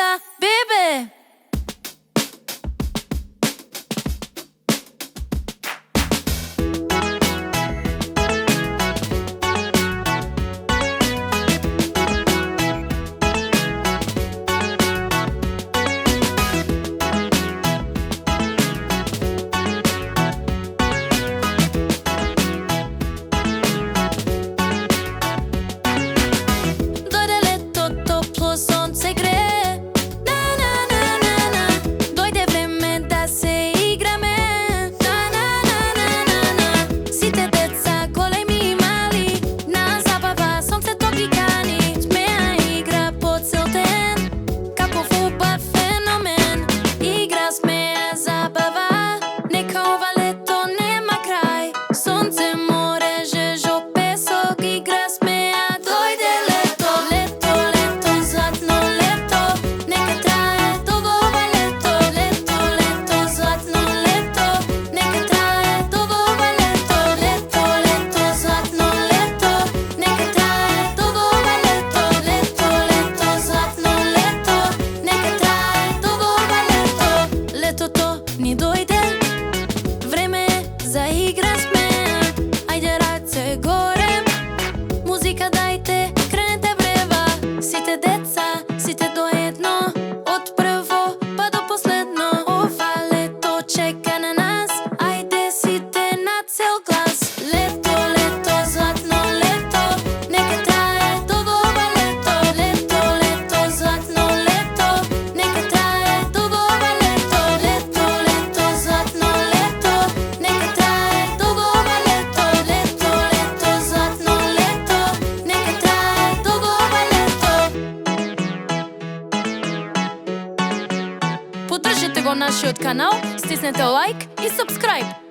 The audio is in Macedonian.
deca, bebe. Ни дојде време за игра сме. Ајде раце горе, музика дајте, кренете врева. Сите деца, сите до едно, од прво па до последно. Ова лето чека на нас, ајде сите на цел глас. Лето, лето, златно лето, нека трае долго ова лето. Лето, лето, златно лето, нека трае долго ова лето. Лето, лето, златно лето, нека трае долго ова лето. Лето, лето, златно лето, нека трае долго ова лето. Поддржете го нашиот канал, стиснете лайк и сабскрајб.